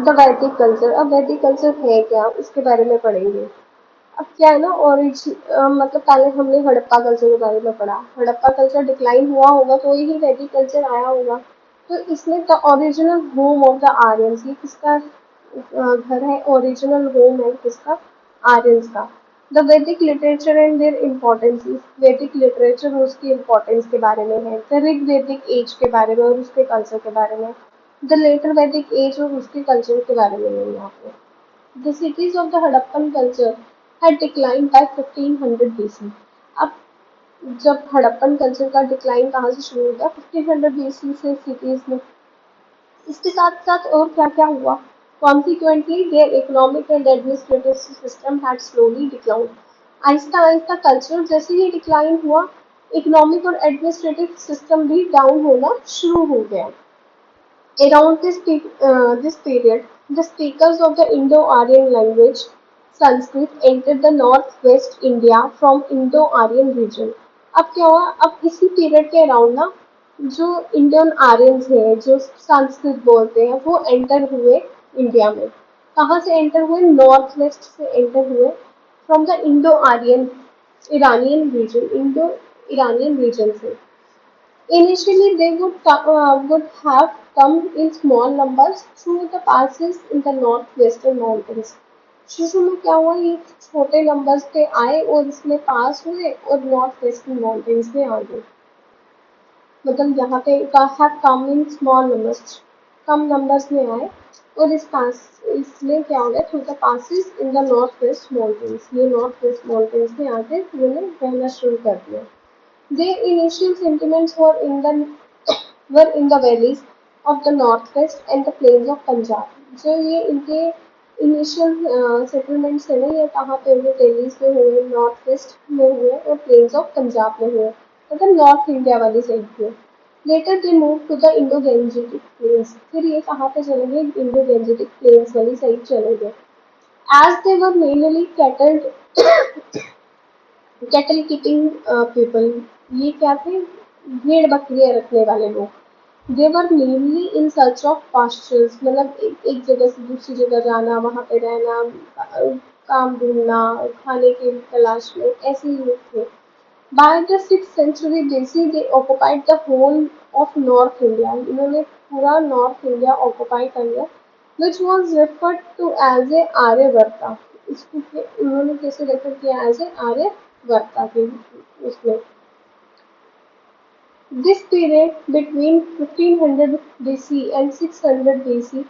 The वैदिक culture. अब वैदिक कल्चर है क्या, उसके बारे में पढ़ेंगे। अब क्या है ना, मतलब पहले हमने हड़प्पा कल्चर के बारे में पढ़ा। हड़प्पा कल्चर डिक्लाइन हुआ होगा तो यही वैदिक कल्चर आया होगा। तो इसमें the original home of the Aryans, ये किसका घर है, ओरिजिनल होम है किसका, आर्यंस का। द वैदिक लिटरेचर एंड देयर इम्पोर्टेंस, वैदिक लिटरेचर और उसकी इम्पोर्टेंस के बारे में है। द ऋग वैदिक एज के बारे में और उसके कल्चर के बारे में। द लेटर वैदिक एज और उसके कल्चर के बारे में है यहाँ पे। The cities of the Harappan culture had declined by 1500 BC. अब जब हड़प्पन कल्चर का डिक्लाइन कहाँ से शुरू होगा, 1500 BC से सिटीज में। इसके साथ साथ और क्या क्या हुआ, consequently their economic and administrative system had slowly decline. Aahista Aahista culture जैसे ही डिक्लाइन हुआ, इकोनॉमिक और एडमिनिस्ट्रेटिव सिस्टम भी डाउन होना शुरू हो गया। Around this period, the speakers of the Indo-Aryan language, Sanskrit, entered the northwest India from Indo-Aryan region. अब क्या हुआ, अब इसी पीरियड के अराउंड ना जो इंडियन आर्यंस है, जो संस्कृत बोलते हैं, वो एंटर हुए इंडिया में। कहाँ से एंटर हुए, नॉर्थ वेस्ट से एंटर हुए, from the Indo Aryan Iranian region, Indo Iranian region से। Initially, they would have come in small numbers through the passes in the northwestern mountains. शुरू में क्या हुआ, ये छोटे नंबर्स पे आए और इसमें पास हुए और नॉर्थ वेस्टर्न माउंटेन्स में आ गए। मतलब यहाँ पे have come in small numbers, come numbers में आए और इसमें क्या हो गया, through the passes in the north west mountains, ये नॉर्थ वेस्ट माउंटेन्स में आके उन्होंने रहना शुरू कर दिया। Their initial sentiments were in the valleys of the northwest and the plains of Punjab. जो ये इनके इनिशियल सेटलमेंट्स है ना, ये कहाँ पे हुए, दिल्ली में हुए, नॉर्थ वेस्ट में हुए और प्लेन्स ऑफ पंजाब में हुए, मतलब नॉर्थ इंडिया वाली साइड पे। Later they move to the Indo Gangetic plains, फिर ये कहाँ पे चले गए, इंडो गैंजेटिक प्लेन्स वाली साइड चले गए। As they were mainly cattle keeping people, ये क्या थे, भेड़ बकरियां रखने वाले लोग। They were mainly in search of pastures, मतलब एक जगह से दूसरी जगह जाना, वहां पे रहना, काम ढूंढना, खाने की तलाश में, ऐसे ही लोग थे। By the 6th century BC they occupied the whole of north India, इन्होंने पूरा नॉर्थ इंडिया ऑक्युपाई कर लिया। Which was referred to as a Aryavarta, इसको उन्होंने कैसे रेफर किया, एज ए आर्यवर्ता के उसमें। This period between 1500 BC and 600 BC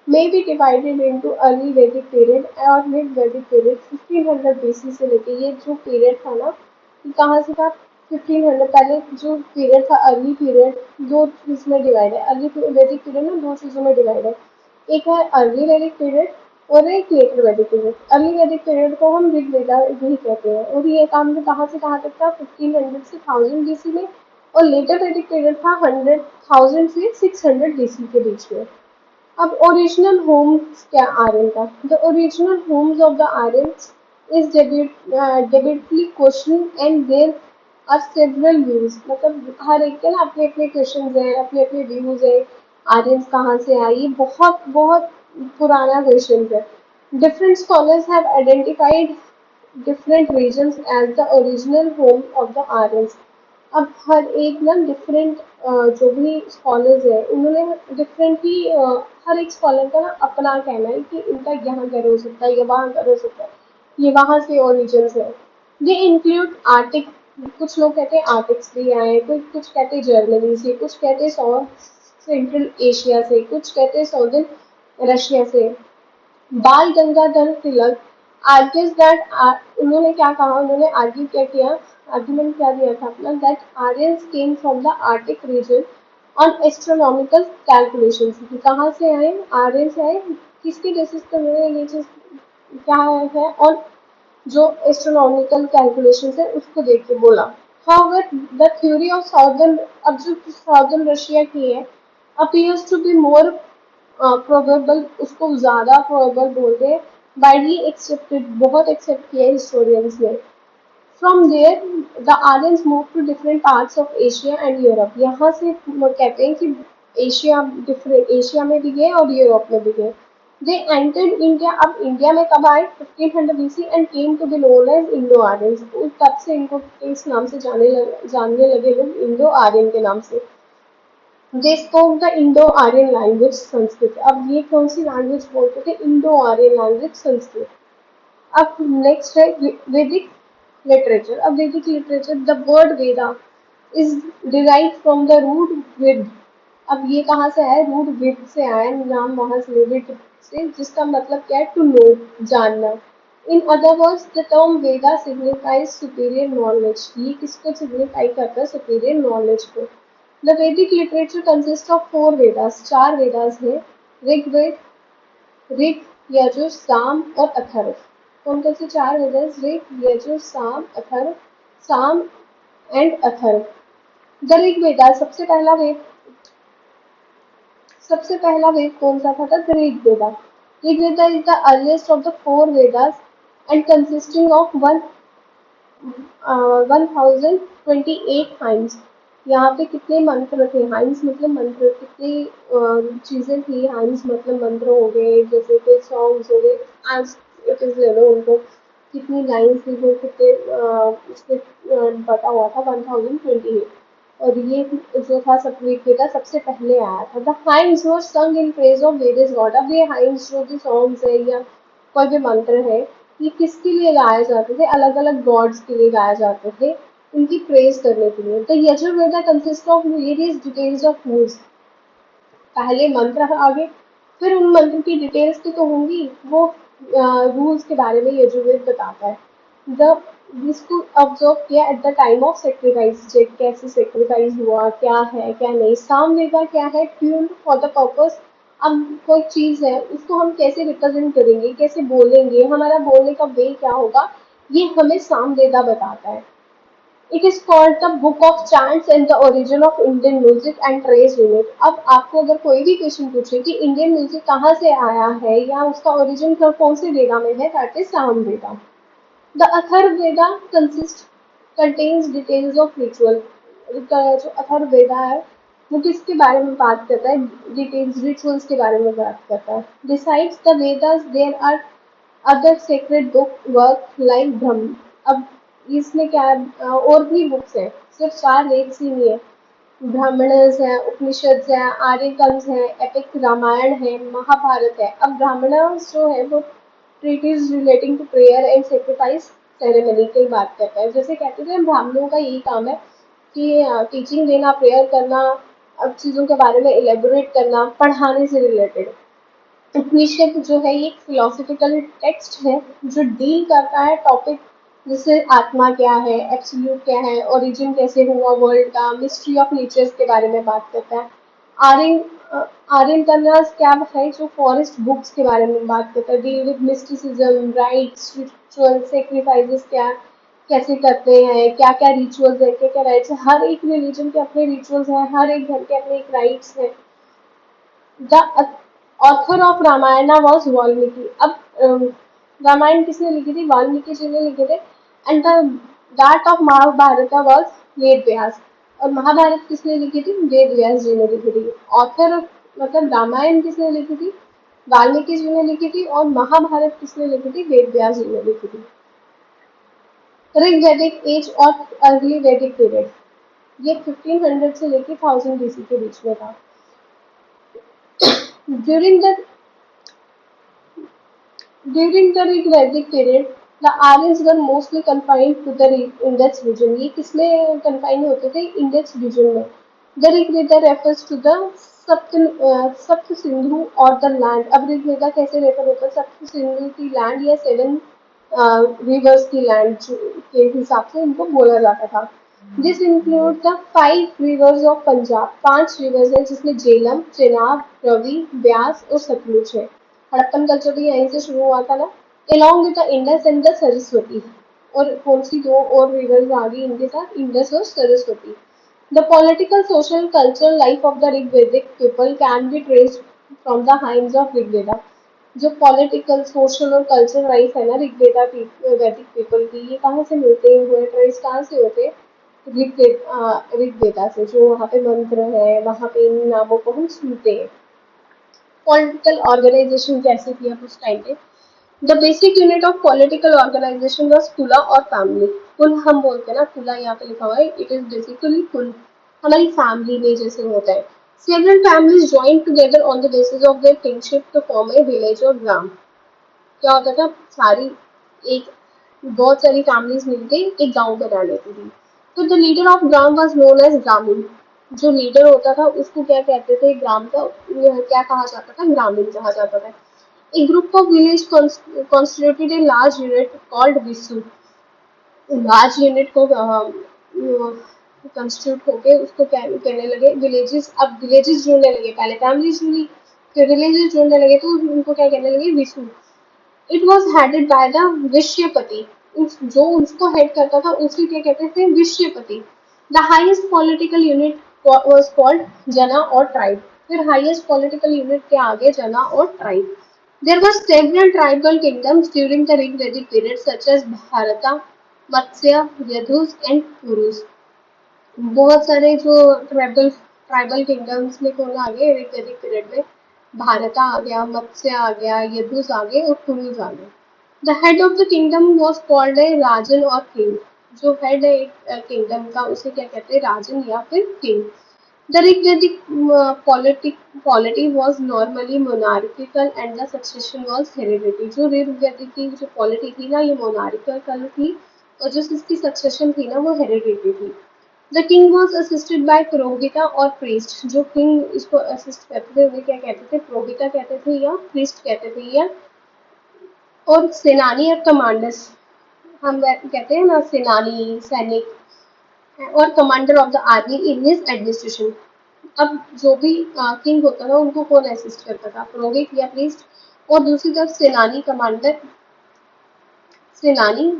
may be divided into early Vedic period और mid Vedic period। 1500 BC से लेके ये जो पीरियड था ना, ये कहाँ से था, 1500 पहले जो पीरियड था, अर्ली पीरियड, दो इसमें डिवाइड है। अर्ली वैदिक पीरियड ना दो चीजों में डिवाइड है, एक है अर्ली वैदिक पीरियड और एक लेटर वैदिक पीरियड। अर्ली वैदिक पीरियड को हम ऋग्वेदा भी कहते हैं, और ये काम कहाँ से कहाँ तक था, 1500 से 1000 BC में। और लेटर वैदिक पीरियड था 100,000 से 600 BC के बीच में। अब ओरिजिनल होम्स क्या आर्यन का, the original homes of the Aryans is debatably question and there are several views, मतलब हर एक के ना अपने अपने क्वेश्चन है, अपने अपने व्यूज है, आर्यंस कहाँ से आई, ये बहुत बहुत पुराना क्वेश्चन है। Different scholars have identified different regions as the original home of the Aryans। अब हर एक ना डिफरेंट जो भी स्कॉलर्स है, उन्होंने डिफरेंट ही हर एक स्कॉलर का ना अपना कहना है कि इनका यहाँ घर हो सकता है, ये वहाँ घर हो सकता है, ये वहाँ से ओरिजिन है। दे इंक्लूड आर्टिक, कुछ लोग कहते हैं आर्टिक्स भी आए, कोई कुछ कहते हैं जर्मनी से, कुछ कहते हैं साउथ सेंट्रल एशिया से, कुछ कहते हैं साउदर्न रशिया से। बाल गंगाधर तिलक आर्ग्यूज दैट, उन्होंने क्या कहा, उन्होंने आर्ग्यू क्या किया, आर्ग्यूमेंट क्या दिया था अपना, that Aryans came from the Arctic region on astronomical calculation. कहाँ से आए, आर्यन से आए, किसके बेसिस पर उन्होंने ये चीज क्या है, और जो एस्ट्रोनॉमिकल कैलकुलेशन है उसको देख के बोला। However, the theory of southern, अब जो साउदर्न रशिया की है, appears to be more probable, उसको ज्यादा प्रोबेबल बोलते हैं, वाइडली एक्सेप्टेड, बहुत एक्सेप्ट किया हिस्टोरियंस ने। From there the Aryans move to different parts of Asia and Europe, यहाँ से वो कहते हैं कि एशिया, डिफरेंट एशिया में भी गए और यूरोप में भी गए। दे एंटर्ड इंडिया, अब इंडिया में कब आए? 1500 BC and came to be known as Indo Aryans. तब से इनको इस नाम से जानने लगे लोग, इंडो आर्यन के नाम से। They spoke the Indo Aryan language Sanskrit. अब ये कौन सी लैंग्वेज बोलते थे? Indo Aryan language Sanskrit. अब नेक्स्ट है वैदिक लिटरेचर। अब वैदिक literature, the word Veda is derive from the root vid. अब ये कहाँ से आया? रूट विद से आया, नाम वहां से विद से, जिसका मतलब क्या है? टू नो, जानना। In other words the term Veda signifies superior knowledge. ये किसको सिग्निफाई करता है? सुपीरियर नॉलेज को। द वैदिक literature consist of 4 Vedas, 4 Vedas है। ऋग्वेद, ऋग, यजुर, साम और अथर्व। कौन कौन से 4 वेदास? ऋग, यजुर, साम, अथर्व। साम एंड अथर्व। द ऋग वेदा, सबसे पहला वेद कौन सा था? The Rig Veda. Rig Veda is the earliest of the 4 Vedas and consisting of 1028 hymns. यहाँ पे कितने मंत्र थे? हाइम्स मतलब मंत्र, कितनी चीजें थी? हाइम्स मतलब मंत्र हो गए, जैसे कोई सॉन्ग्स हो गए, आज इट इज ले लो उनको, कितनी लाइन्स थी वो, कितने उसमें बता हुआ था 1028। और ये जो था ऋग्वेदा सबसे पहले आया था। द हाइम्स वर संग in praise of various God. अब ये हाइम्स जो भी सॉन्ग्स है या कोई भी मंत्र है, ये किसके लिए गाए जाते थे? अलग अलग गॉड्स के लिए गाए जाते थे, उनकी प्रेज करने के लिए। The Yajurveda consist of various details of rules. पहले मंत्र आगे, फिर उन मंत्र की डिटेल्स की तो होंगी, वो रूल्स के बारे में यजुर्वेद बताता है। द जिसको ऑब्जर्व किया at the time of sacrifice, कैसे सेक्रीफाइस हुआ, क्या है क्या नहीं। सामवेदा क्या है? Tuned for the purpose. अब कोई चीज है, उसको हम कैसे रिप्रेजेंट करेंगे, कैसे बोलेंगे, हमारा बोलने का वे क्या होगा, ये हमें सामवेदा बताता है। It is called the book of chants and the origin of Indian music and trace in it. अब आपको अगर कोई भी क्वेश्चन पूछे कि इंडियन म्यूजिक कहाँ से आया है या उसका ओरिजिन कौन से वेदा में है, that is Samaveda. The Atharvaveda contains details of ritual। जो अथर्ववेदा है वो किसके बारे में बात करता है? डिटेल्स, रिचुअल्स के बारे में बात करता है। Besides the Vedas, there are other sacred book work like ब्रह्म। अब इसमें क्या है? और भी बुक्स हैं, सिर्फ 4 वेद ही नहीं है। ब्राह्मणस है, उपनिषद है, आर्यकल्स है, एपिक रामायण है, महाभारत है। अब ब्राह्मणस जो है वो treatise relating to prayer and sacrifice ceremony की बात करता है। जैसे कहते थे ब्राह्मणों का यही काम है कि टीचिंग देना, प्रेयर करना, अब चीज़ों के बारे में इलेबोरेट करना, पढ़ाने से रिलेटेड। उपनिषद जो है ये एक फिलोसफिकल टेक्स्ट है जो डील करता है टॉपिक, जैसे आत्मा क्या है, एब्सोल्यूट क्या है, ओरिजिन कैसे हुआ वर्ल्ड का, मिस्ट्री ऑफ नेचर्स के बारे में बात करता है। आर्यन आर्यन तन्नास क्या है? जो फॉरेस्ट बुक्स के बारे में बात करता है, deal with mysticism, rights, ritual, sacrifices, क्या कैसे करते हैं, क्या क्या रिचुअल्स है, क्या क्या राइट्स है। हर एक रिलीजन के अपने रिचुअल्स हैं, हर एक घर के अपने एक राइट्स हैं। The author of Ramayana was Valmiki. अब रामायण किसने लिखी थी? वाल्मीकि जी ने लिखे थे। And the that of Mahabharata was Ved Vyas. और महाभारत किसने लिखी थी? वेद व्यास जी ने लिखी थी। ऑथर मतलब रामायण किसने लिखी थी? वाल्मीकि जी ने लिखी थी। और महाभारत किसने लिखी थी? वेद व्यास जी ने लिखी थी। ऋग वैदिक एज और अर्ली वैदिक पीरियड, ये 1500 से लेकर 1000 बीसी के बीच में था। During the During the Rigvedic period, the Aryans were mostly confined to the Indus region। ये किसमें confined होते थे? Indus region में। The Rigveda refers to the सप्त सिंधु और the land। अब ऋग्वेदा कैसे रेफर होता है? सप्त सिंधु की लैंड या 7 रिवर्स की लैंड के हिसाब से इनको बोला जाता था। This include the 5 reverse of Punjab. 5 reverse है जिसमें झेलम, चेनाब, रवि, ब्यास और सतलुज है। हड़प्पन कल्चर भी यहीं से शुरू हुआ था ना। along with the Indus and the Saraswati. और कौन सी 2 और रिवर्स आ गई इनके साथ? इंडस और Saraswati. The political, social, cultural life of the Rigvedic people can be traced from the hymns of Rigveda. जो पॉलिटिकल, सोशल और कल्चरल लाइफ है ना ऋग्वेदा वैदिक पीपल की, ये कहाँ से मिलते हुए ट्रेस कहाँ से होते? ऋग्वेदा से। जो वहाँ पे मंत्र है, वहाँ पे इन नामों को हम सुनते हैं। पॉलिटिकल ऑर्गेनाइजेशन कैसी थी अब उस टाइम पे। The basic unit of political organization was kula और फैमिली। कुल हम बोलते हैं ना, कुला यहाँ पे लिखा हुआ है, इट इज बेसिकली कुल, हमारी फैमिली में जैसे होता है। Several families join together on the basis of their kinship to form a village और ग्राम। क्या होता था, सारी एक बहुत सारी फैमिलीज मिलके एक गांव बना लेती थी। तो the leader of grama was known as gramani. जो लीडर होता था उसको क्या कहते थे, ग्राम का क्या कहा जाता था, ग्रामीण कहा जाता था। A group of village constituted a large unit called Visu। Large unit को कंस्टिट्यूट होके उसको कहने लगे विलेजेस। अब विलेजेस जुड़ने लगे, पहले फैमिलीज जुड़ी, फिर विलेजेस जुड़ने लगे, तो उनको क्या कहने लगे, विशु। It was headed by the Vishpati. जो उसको हेड करता था उसको क्या कहते थे, Vishpati. The highest political unit was called jana और ट्राइब। फिर हाईएस्ट पॉलिटिकल यूनिट के आगे जना और tribe. There were several tribal kingdoms during the Rigvedic period such as Bharata, Matsya, Yadus and Kurus। बहुत सारे जो ट्राइबल ट्राइबल किंगडम्स में कौन आ गए ऋग्वैदिक पीरियड में, भारत आ गया, मत्स्य आ गया, यदुस आ गए और कुरुज आ गए। The head of the kingdom was called a rajan और किंग। जो हेड है एक किंगडम का उसे क्या कहते हैं, राजन या फिर king. The Rigvedic polity was normally monarchical and the succession was hereditary। जो ऋग्वेदिक की जो पॉलिटी थी ना, ये मोनार्किकल थी और जो इसकी सक्सेशन थी ना वो हेरिडिटरी थी। The king was assisted by purohita और प्रीस्ट। जो किंग इसको असिस्ट करते थे उन्हें क्या कहते थे, पुरोहिता कहते थे या प्रीस्ट कहते थे, या और सेनानी और कमांडर्स, हम कहते हैं ना सेनानी, सैनिक, और commander of the army in his administration. अब जो भी किंग होता था उनको कौन असिस्ट करता था, पुरोहित या प्रीस्ट। और दूसरी तरफ सेनानी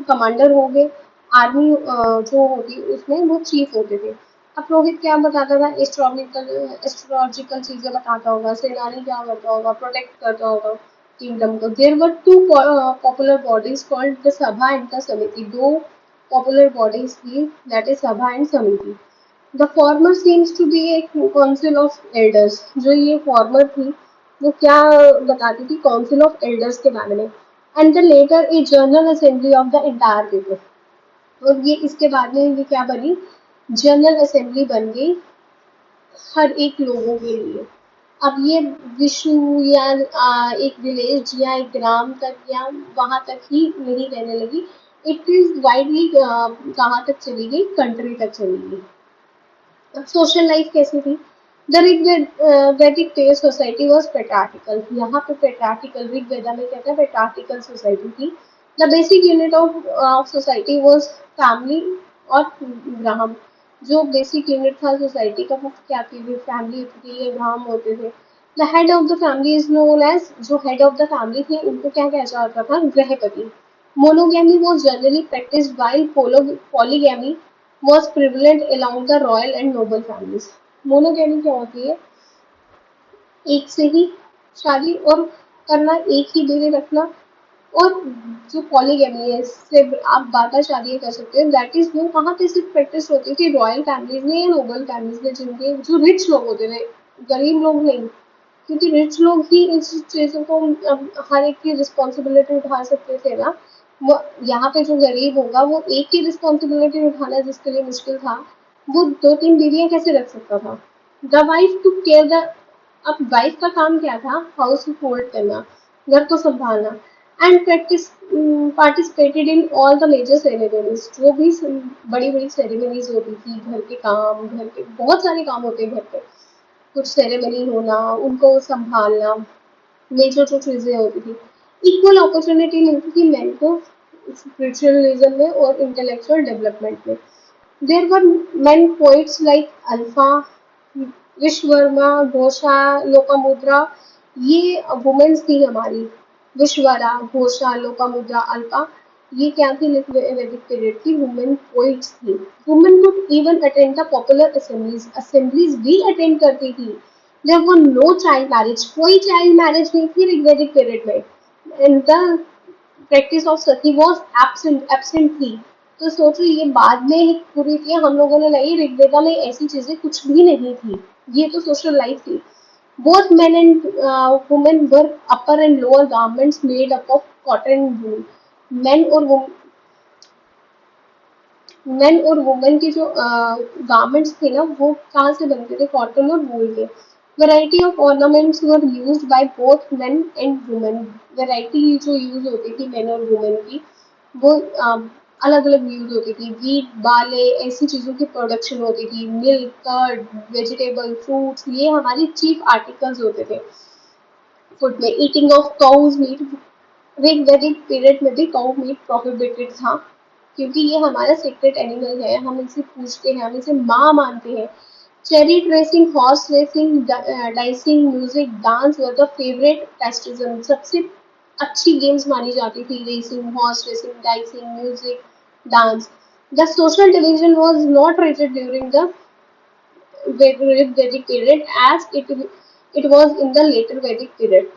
कमांडर हो गए। आर्मी जो होती उसमें वो चीफ होते थे। अब पुरोहित क्या बताता था, एस्ट्रोलॉजिकल चीजें बताता होगा, सेनानी क्या करता होगा, प्रोटेक्ट करता होगा किंगडम को। There were two popular bodies called the sabha and the samiti. दो पॉपुलर बॉडीज थी, that is sabha and samiti. The former seems to be a council of elders. जो ये फॉर्मर थी वो क्या बताती थी, काउंसिल ऑफ एल्डर्स के बारे में। And the latter a general assembly of the entire people. और ये इसके बाद में ये क्या बनी, जनरल असेंबली बन गई हर एक लोगों के लिए। अब ये विश्व या एक विलेज या एक ग्राम तक या वहां तक ही नहीं रहने लगी, इट इज वाइडली कहाँ तक चली गई, कंट्री तक चली गई। सोशल लाइफ कैसी थी, द ऋग्वेदिक सोसाइटी वॉज पेट्रार्टिकल। यहाँ पे पेट्रार्टिकल, ऋग्वेदा में कहता है पेट्रार्टिकल सोसाइटी थी। The basic unit of society was family और ग्राम। जो बेसिक यूनिट था सोसाइटी का वो क्या थी, फैमिली थी या ग्राम होते थे। The head of the family is known as, जो हेड ऑफ द फैमिली थे उनको क्या कहा जाता था, grihapati. Monogamy was generally practice while polygamy was prevalent along the royal and noble families। Monogamy क्या होती है, एक से ही शादी और करना, एक ही बीवी रखना। और जो पॉलीगैमी है इससे आप बारह शादियां कर सकते हैं, दैट इज वो कहाँ पे सिर्फ प्रैक्टिस होती थी, रॉयल फैमिलीज में या नोबल फैमिलीज में, जिनके जो रिच लोग होते थे, गरीब लोग नहीं। क्योंकि रिच लोग ही इन चीजों को हर एक की रिस्पॉन्सिबिलिटी उठा सकते थे ना। वो यहाँ पे जो गरीब होगा वो एक की रिस्पॉन्सिबिलिटी उठाना जिसके लिए मुश्किल था, वो दो तीन बीवियां कैसे रख सकता था। The wife to care the, अब वाइफ का काम क्या था, हाउस होल्ड करना, घर को संभालना। And practice participated in all the major ceremonies. जो भी बड़ी बड़ी सेरेमनीज होती थी, घर के काम, घर के बहुत सारे काम होते हैं घर पे, कुछ सेरेमनी होना, उनको संभालना, मेजर जो चीजें होती थी। इक्वल अपॉर्चुनिटी मिलती थी मैन को स्पिरिचुअलिज्म में और इंटेलेक्चुअल डेवलपमेंट में। There were main poets like अल्फा, विश्ववर्मा, घोषा, लोपामुद्रा। ये वुमेन्स थी हमारी, विश्वरा, घोषा, लोपामुद्रा, अल्फा। ये क्या थी, वैदिक पीरियड की वुमेन पोइट्स थी। Women could even attend the popular assemblies, assemblies भी अटेंड करती थी। There were no child marriage, कोई चाइल्ड मैरिज नहीं थी ऋग्वेदिक पीरियड में। And the practice of sati was absent थी। तो सोचो ये बाद में पूरी थी, हम लोगों ने लाई, ऋग्वेदा में ऐसी चीजें कुछ भी नहीं थी। ये तो सोशल लाइफ थी। Both men and women were upper and lower garments made up of cotton and wool. men और वुम- मेन और वुमेन के जो गारमेंट्स थे ना वो कहाँ से बनते थे, कॉटन और वूल के। Variety of ornaments were used by both men and women. Variety जो यूज होती थी मेन और वुमेन की वो अलग अलग यूज होती थी। वीट, बाले, ऐसी चीजों की प्रोडक्शन होती थी। मिल्क, कर्ड, वेजिटेबल, फ्रूट्स, ये हमारी चीफ आर्टिकल्स होते थे फूड में। ईटिंग ऑफ काउज मीट, वैदिक पीरियड में भी काउ मीट प्रोहिबिटेड था क्योंकि ये हमारा सीक्रेट एनिमल है, हम इसे पूजते हैं, हम इसे माँ मानते हैं। Chariot racing, horse racing, dicing, music, dance were the favourite pastimes. सबसे अच्छी गेम्स मानी जाती थी racing, horse racing, dicing, music, dance. The social division was not rigid during the Vedic period as it was in the later Vedic period।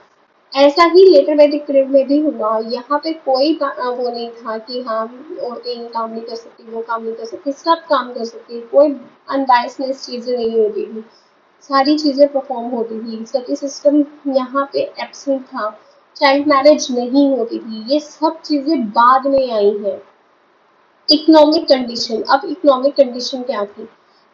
ऐसा ही letter वैदिक period में भी हुआ। यहाँ पे कोई वो नहीं था कि हाँ औरतें ये काम नहीं कर सकती, वो काम नहीं कर सकती, सब काम कर सकती, कोई अनबायसनेस चीजें नहीं होती थी, सारी चीजें परफॉर्म होती थी। सती सिस्टम यहाँ पे एब्सेंट था, चाइल्ड मैरिज नहीं होती थी, ये सब चीजें बाद में आई हैं। इकोनॉमिक कंडीशन, अब इकोनॉमिक कंडीशन क्या थी?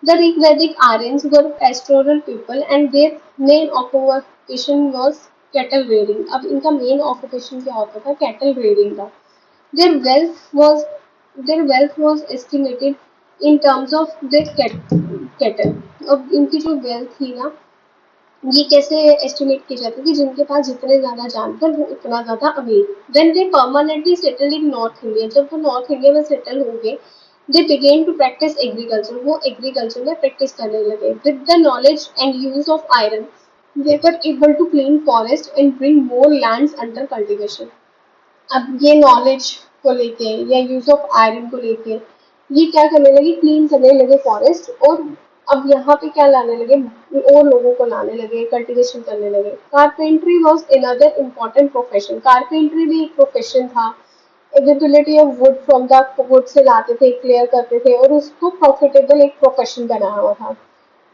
The Rigvedic Aryans were pastoral people and their main occupation was cattle rearing। अब इनका मेन ऑक्यूपेशन क्या होता था? कैटल रेयरिंग का। their wealth was their wealth was estimated in terms of their cattle। अब इनकी जो वेल्थ थी ना, ये कैसे एस्टिमेट की जाती थी? जिनके पास जितने ज्यादा जानवर वो उतना ज्यादा अमीर। Then they permanently settle in north India. जब वो नॉर्थ इंडिया में सेटल हो गए, they began to practice agriculture. वो एग्रीकल्चर में प्रैक्टिस करने लगे। With the knowledge and use of iron they were able to clean forest and bring more lands under cultivation. अब ये नॉलेज को लेके या यूज ऑफ आयरन को लेके ये क्या करने लगे? क्लीन करने लगे फॉरेस्ट, और अब यहाँ पे क्या लाने लगे? और लोगों को लाने लगे, कल्टीवेशन करने लगे। Carpentry was another important profession. Carpentry भी एक प्रोफेशन था। Availability of wood from the wood से लाते थे, क्लियर करते थे और उसको प्रॉफिटेबल एक प्रोफेशन बनाया हुआ था।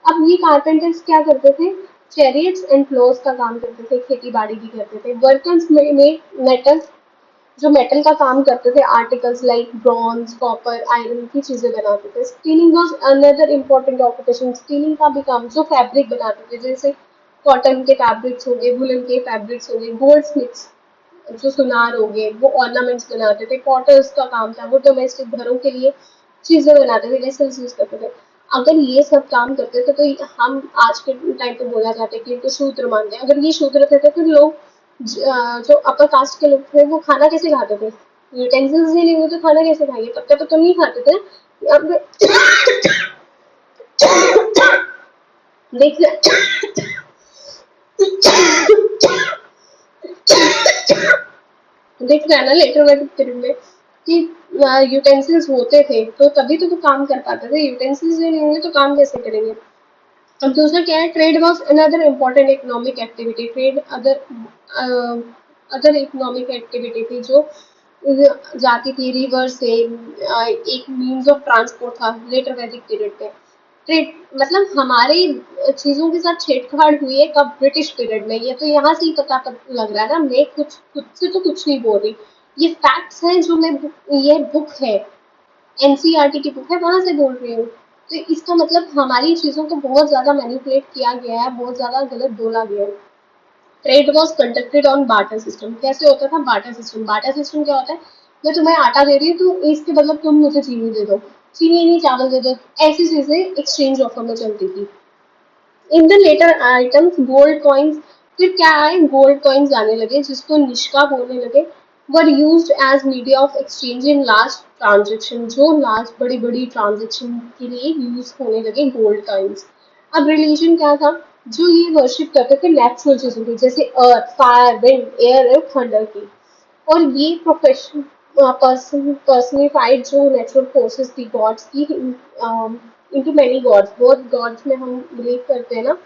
अब ये कारपेंटर्स क्या करते थे? चैरियट्स एंड प्लोस का काम करते थे, खेती बाड़ी भी करते थे। वर्कर्स में मेटल, जो मेटल का काम करते थे, articles like bronze, copper, iron की चीजें बनाते थे। Stealing was another important occupation. Stealing का भी काम, जो फैब्रिक बनाते थे, जैसे कॉटन के फैब्रिक्स हो गए, वुलन के फैब्रिक्स हो गए, गोल्ड स्मिथ्स जो सुनार हो गए, वो ऑर्नामेंट्स बनाते थे। पॉटर्स का काम था, वो डोमेस्टिक घरों के लिए चीजें बनाते थे, वेसल्स यूज करते थे। अगर ये सब काम करते थे तो हम आज के टाइम पे बोला जाता है कि इनको शूद्र मानते हैं। अगर ये शूद्र थे तो लोग जो अपर कास्ट के लोग थे वो खाना कैसे खाते थे? यूटेंसिल्स ही नहीं हुए तो खाना कैसे खाएंगे? पत्ते तो नहीं खाते थे। अब देख देख रहे हैं ना लेटर वैदिक पीरियड में कि यूटेंसिल्स होते थे तो तभी तो वो काम कर पाते थे। यूटेंसिल्स नहीं होंगे तो काम कैसे करेंगे? अब दूसरा क्या है? Trade was another important economic activity. Trade other economic activity थी जो जाती थी रिवर से। एक मीन्स ऑफ ट्रांसपोर्ट था लेटर वैदिक पीरियड पे। ट्रेड मतलब हमारे चीजों के साथ छेड़छाड़ हुई है कब? ब्रिटिश पीरियड में। ये तो यहाँ से ही पता लग रहा है ना, मैं कुछ खुद से तो कुछ नहीं बोल रही, ये फैक्ट्स हैं जो मैं ये बुक है, एनसीईआरटी की बुक है, वहां से बोल रही हूँ। तो इसका मतलब हमारी चीजों को बहुत ज्यादा मैनिपुलेट किया गया है, बहुत ज्यादा गलत बोला गया है। Trade was conducted on barter system. कैसे होता था बार्टर सिस्टम? बार्टर सिस्टम क्या होता है? मैं तुम्हें आटा दे रही हूँ तो इसके बदले तुम मुझे चीनी दे दो, चीनी नहीं चावल दे दो, ऐसी चीजें एक्सचेंज ऑफर में चलती थी। In the later items gold coins, फिर क्या आए? गोल्ड कॉइन्स आने लगे जिसको निष्का बोलने लगे। Were used as media of exchange in large transaction. जो लार्ज बड़ी बड़ी ट्रांजेक्शन के लिए यूज होने लगे गोल्ड कॉइन्स। अब रिलीजन क्या था? जो ये वर्शिप करते थे नेचुरल चीजों की, जैसे अर्थ, फायर, विंड, एयर और थंडर की। और ये प्रोफेशन पर्सनिफाइड जो नेचुरल फोर्सेस थी गॉड्स की, इनटू मैनी गॉड्स। बहुत गॉड्स में हम बिलीव करते हैं ना,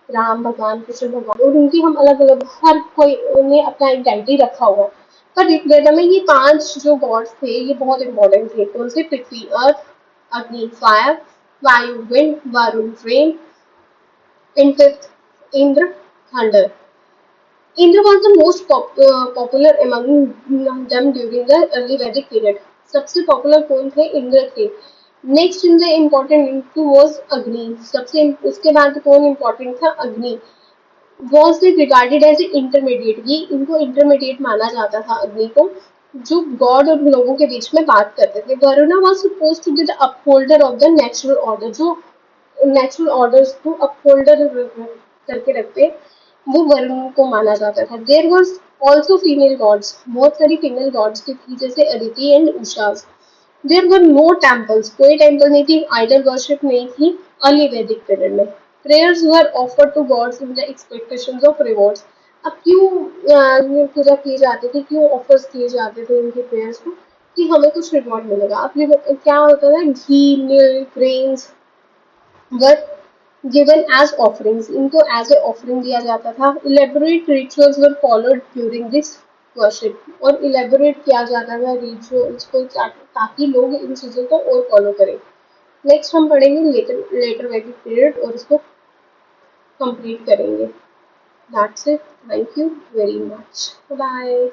राम भगवान, कृष्ण भगवान, और उनकी हम अलग अलग, हर कोई उन्हें अपना एक डायटी रखा हुआ है। पर ऋग्वेद में ये 5 जो गॉड्स थे ये बहुत इंपॉर्टेंट थे। कौन से? पृथ्वी, अर्थ, अग्नि, फायर, वायु, wind, Varun, rain, in fifth Indra, thunder. Indra was the most popular among them during the early Vedic period. सबसे पॉपुलर कौन थे? इंद्र थे. Next in the important into was Agni. सबसे उसके बाद कौन इम्पोर्टेंट था? Agni. Was regarded as a intermediate. ये इनको इंटरमीडिएट माना जाता था अग्नि को, जो गॉड और लोगों के बीच में बात करते थे. Varuna was supposed to be the upholder of the natural order. जो नेचुरल ऑर्डर्स को अपहोल्डर करके रखते, वो वरुण को माना जाता था. There was also female gods. बहुत सारी फीमेल गॉड्स की थी, जैसे Aditi and Usha. There were no temples. कोई टेम्पल नहीं थी. आइडल वर्शिप नहीं थी अर्ली वैदिक पीरियड में. Prayers were offered to gods in the expectations of rewards. अब क्यों पूजा की जाती थी, क्यों ऑफर्स किए जाते थे इनके प्रेयर्स को? कि हमें कुछ रिवॉर्ड मिलेगा. अब क्या होता था? घी, मिल्क, ग्रेन्स वर given as offerings. इनको एज ए ऑफरिंग दिया जाता था. Elaborate rituals were followed during this worship. और इलेबोरेट किया जाता था रिचुअल्स को, ताकि लोग इन चीजों को और फॉलो करें. नेक्स्ट हम पढ़ेंगे लेटर लेटर वैदिक पीरियड और इसको कंप्लीट करेंगे. That's it. Thank you very much. Bye.